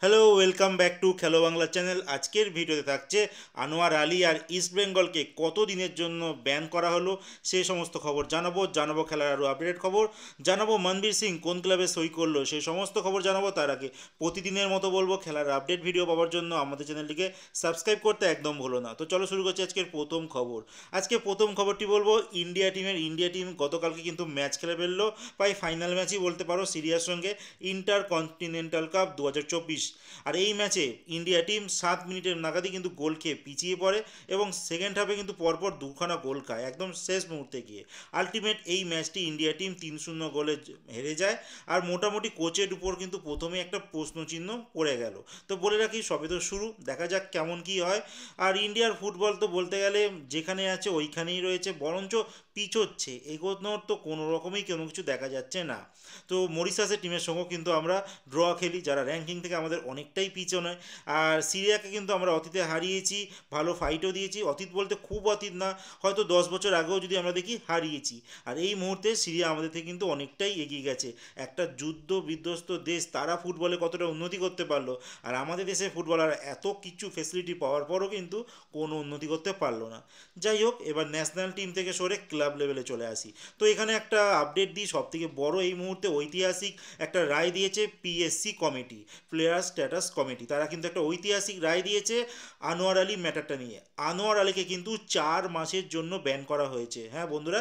Hello, welcome back to খেলো Bangla channel. আজকের ভিডিওতে থাকছে আনোয়ার আলী আর ইস্ট বেঙ্গলকে কত দিনের জন্য ব্যান করা হলো সেই সমস্ত খবর জানাবো খেলার আরও আপডেট খবর জানাবো। মনবীর সিং কোন ক্লাবে সই করলো সেই সমস্ত খবর জানাবো। তার আগে প্রতিদিনের মতো বলবো, খেলার আপডেট ভিডিও পাওয়ার জন্য আমাদের চ্যানেলটিকে সাবস্ক্রাইব করতে একদম ভুলো না। তো চলো শুরু করছি আজকের প্রথম খবর। আজকে প্রথম খবরটি বলবো ইন্ডিয়া টিম গতকালকে কিন্তু ম্যাচ খেলে ফেললো, প্রায় ফাইনাল ম্যাচই বলতে পারো সিরিয়ার সঙ্গে, ইন্টার কন্টিনেন্টাল কাপ 2024। আর এই ম্যাচে ইন্ডিয়া টিম 7 মিনিটের নাগাদই কিন্তু গোল খেয়ে পিছিয়ে পড়ে এবং সেকেন্ড হাফে কিন্তু পরপর দুখানা গোল খায় একদম শেষ মুহূর্তে গিয়ে। আলটিমেট এই ম্যাচটি ইন্ডিয়া টিম 3-0 গোলে হেরে যায়। আর মোটামুটি কোচের উপর কিন্তু প্রথমে একটা প্রশ্নচিহ্ন পড়ে গেল। তো বলে রাখি, সবে তো শুরু, দেখা যাক কেমন কি হয়। আর ইন্ডিয়ার ফুটবল তো বলতে গেলে যেখানে আছে ওইখানেই রয়েছে, বরঞ্চ পিছোচ্ছে, এগোনোর তো কোনো রকমই কোনো কিছু দেখা যাচ্ছে না। তো মরিশাসের টিমের সঙ্গেও কিন্তু আমরা ড্র খেলি, যারা র্যাঙ্কিং থেকে আমাদের অনেকটাই পিছনে। আর সিরিয়াকে কিন্তু আমরা অতীতে হারিয়েছি, ভালো ফাইটও দিয়েছি, অতীত বলতে খুব অতীত না, হয়তো 10 বছর আগেও যদি আমরা দেখি হারিয়েছি। আর এই মুহূর্তে সিরিয়া আমাদের থেকে কিন্তু অনেকটাই এগিয়ে গেছে। একটা যুদ্ধ বিধ্বস্ত দেশ, তারা ফুটবলে কতটা উন্নতি করতে পারলো, আর আমাদের দেশে ফুটবলার এত কিছু ফেসিলিটি পাওয়ার পরও কিন্তু কোনো উন্নতি করতে পারলো না। যাই হোক, এবার ন্যাশনাল টিম থেকে সরে ক্লাব লেভেলে চলে আসি। তো এখানে একটা আপডেট দিই, সবথেকে বড় এই মুহূর্তে ঐতিহাসিক একটা রায় দিয়েছে PSC committee, player status committee. তারা কিন্তু একটা ঐতিহাসিক রায় দিয়েছে আনোয়ার আলী ম্যাটারটা নিয়ে। আনোয়ার আলীকে কিন্তু 4 মাসের জন্য ব্যান করা হয়েছে। হ্যাঁ বন্ধুরা,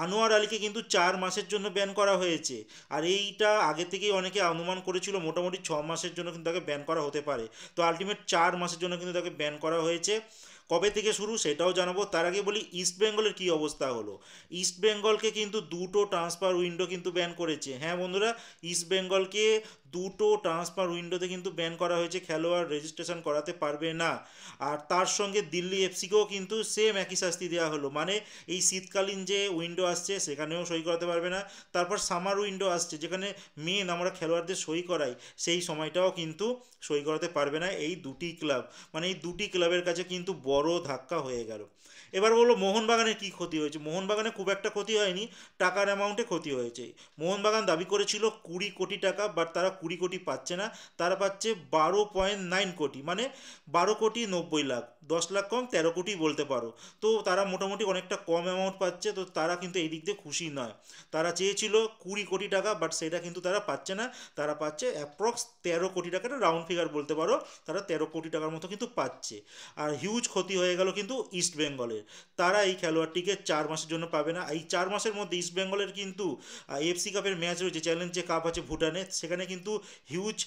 আনোয়ার আলীকে কিন্তু 4 মাসের জন্য ব্যান করা হয়েছে। আর এইটা আগে থেকেই অনেকে অনুমান করেছিল মোটামুটি 6 মাসের জন্য কিন্তু তাকে ব্যান করা হতে পারে। তো আলটিমেট 4 মাসের জন্য কিন্তু তাকে ব্যান করা হয়েছে। কবে থেকে শুরু সেটাও জানাবো। তার আগে বলি ইস্ট বেঙ্গলের কী অবস্থা হলো। ইস্ট বেঙ্গলকে কিন্তু দুটো ট্রান্সফার উইন্ডো কিন্তু ব্যান করেছে। হ্যাঁ বন্ধুরা, ইস্ট বেঙ্গলকে দুটো ট্রান্সফার উইন্ডোতে কিন্তু ব্যান করা হয়েছে, খেলোয়াড় রেজিস্ট্রেশন করাতে পারবে না। আর তার সঙ্গে দিল্লি এফসিকেও কিন্তু সেম একই শাস্তি দেওয়া হলো, মানে এই শীতকালীন যে উইন্ডো আসছে সেখানেও সই করাতে পারবে না। তারপর সামার উইন্ডো আসছে যেখানে মেন আমরা খেলোয়াড়দের সই করাই, সেই সময়টাও কিন্তু সই করাতে পারবে না এই দুটি ক্লাব। মানে এই দুটি ক্লাবের কাছে কিন্তু বড় ধাক্কা হয়ে গেল। এবার বললো মোহনবাগানের কী ক্ষতি হয়েছে। মোহনবাগানে খুব একটা ক্ষতি হয়নি, টাকার অ্যামাউন্টে ক্ষতি হয়েছে। মোহনবাগান দাবি করেছিল 20 কোটি টাকা, বাট তারা 20 কোটি পাচ্ছে না, তারা পাচ্ছে 12.9 কোটি, মানে 12,90,00,000, 10 লাখ কম, 13 কোটি বলতে পারো। তো তারা মোটামুটি অনেকটা কম অ্যামাউন্ট পাচ্ছে, তো তারা কিন্তু এই দিক দিয়ে খুশি নয়। তারা চেয়েছিল 20 কোটি টাকা, বাট সেটা কিন্তু তারা পাচ্ছে না। তারা পাচ্ছে অ্যাপ্রক্স 13 কোটি টাকাটা রাউন্ড ফিগার বলতে পারো, তারা 13 কোটি টাকার মতো কিন্তু পাচ্ছে। আর হিউজ ক্ষতি হয়ে গেল কিন্তু ইস্ট বেঙ্গলের। তারা এই খেলোয়াড়টিকে 4 মাসের জন্য পাবে না। এই 4 মাসের মধ্যে ইস্ট বেঙ্গলের কিন্তু এফসি কাপের ম্যাচ রয়েছে, চ্যালেঞ্জ যে কাপ আছে ভুটানে, সেখানে কিন্তু হিউজ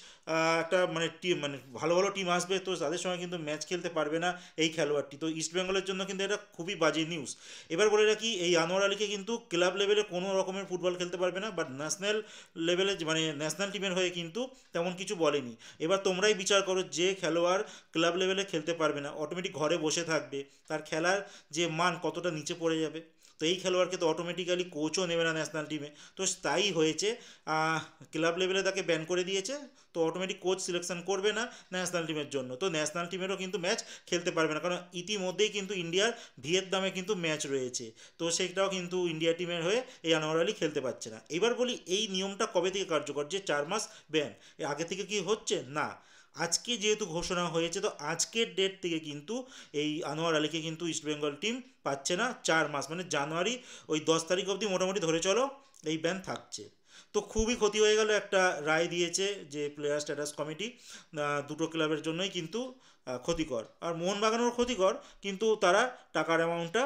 একটা মানে টিম, মানে ভালো ভালো টিম আসবে, তো তাদের সঙ্গে কিন্তু ম্যাচ খেলতে পারবে না এই খেলোয়াড়টি। তো ইস্ট বেঙ্গলের জন্য কিন্তু এটা খুবই বাজে নিউজ। এবার বলে রাখি, এই আনোয়ার আলীকে কিন্তু ক্লাব লেভেলে কোনো রকমের ফুটবল খেলতে পারবে না, বাট ন্যাশনাল লেভেলে মানে ন্যাশনাল টিমের হয়ে কিন্তু তেমন কিছু বলেনি। এবার তোমরাই বিচার করো, যে খেলোয়াড় ক্লাব লেভেলে খেলতে পারবে না, অটোমেটিক ঘরে বসে থাকবে, তার খেলার যে মান কতটা নিচে পড়ে যাবে। তো এই খেলোয়াড়কে তো অটোমেটিক্যালি কোচও নেবে না ন্যাশনাল টিমে। তো তাই হয়েছে, ক্লাব লেভেলে তাকে ব্যান করে দিয়েছে, তো অটোমেটিক কোচ সিলেকশন করবে না ন্যাশনাল টিমের জন্য। তো ন্যাশনাল টিমেরও কিন্তু ম্যাচ খেলতে পারবে না, কারণ ইতিমধ্যেই কিন্তু ইন্ডিয়ার ভিয়েতনামে কিন্তু ম্যাচ রয়েছে, তো সেটাও কিন্তু ইন্ডিয়া টিমের হয়ে এই আনোয়ার আলী খেলতে পারছে না। এবার বলি, এই নিয়মটা কবে থেকে কার্যকর, যে 4 মাস ব্যান, এর আগে থেকে কি হচ্ছে না? আজকে যেহেতু ঘোষণা হয়েছে, তো আজকের ডেট থেকে কিন্তু এই আনোয়ার আলীকে কিন্তু ইস্টবেঙ্গল টিম পাচ্ছে না 4 মাস, মানে জানুয়ারি ওই 10 তারিখ অবধি মোটামুটি ধরে চলো এই ব্যান থাকছে। তো খুবই ক্ষতি হয়ে গেল। একটা রায় দিয়েছে যে প্লেয়ার স্ট্যাটাস কমিটি, দুটো ক্লাবের জন্যই কিন্তু ক্ষতিকর। আর মোহনবাগানেরও ক্ষতিকর, কিন্তু তারা টাকার অ্যামাউন্টটা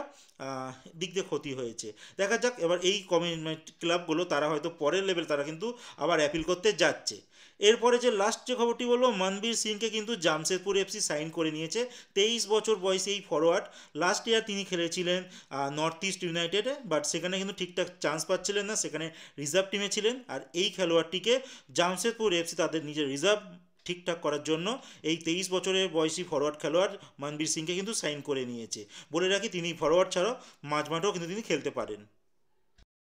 দিক দিয়ে ক্ষতি হয়েছে। দেখা যাক এবার এই কমিটমেন্ট ক্লাবগুলো, তারা হয়তো পরের লেভেল তারা কিন্তু আবার অ্যাপিল করতে যাচ্ছে। এরপরে যে লাস্ট যে খবরটি বলবো, মনবীর সিংকে কিন্তু জামশেদপুর এফসি সাইন করে নিয়েছে। 23 বছর বয়সী এই ফরওয়ার্ড, লাস্ট ইয়ার তিনি খেলেছিলেন নর্থ ইস্ট ইউনাইটেডে, বাট সেখানে কিন্তু ঠিকঠাক চান্স পাচ্ছিলেন না, সেখানে রিজার্ভ টিমে ছিলেন। আর এই খেলোয়াড়টিকে জামশেদপুর এফসি তাদের নিজের রিজার্ভ ঠিকঠাক করার জন্য এই 23 বছরের বয়সী ফরওয়ার্ড খেলোয়াড় মনবীর সিংকে কিন্তু সাইন করে নিয়েছে। বলে রাখি, তিনি ফরওয়ার্ড ছাড়াও মাঝমাঠেও কিন্তু তিনি খেলতে পারেন।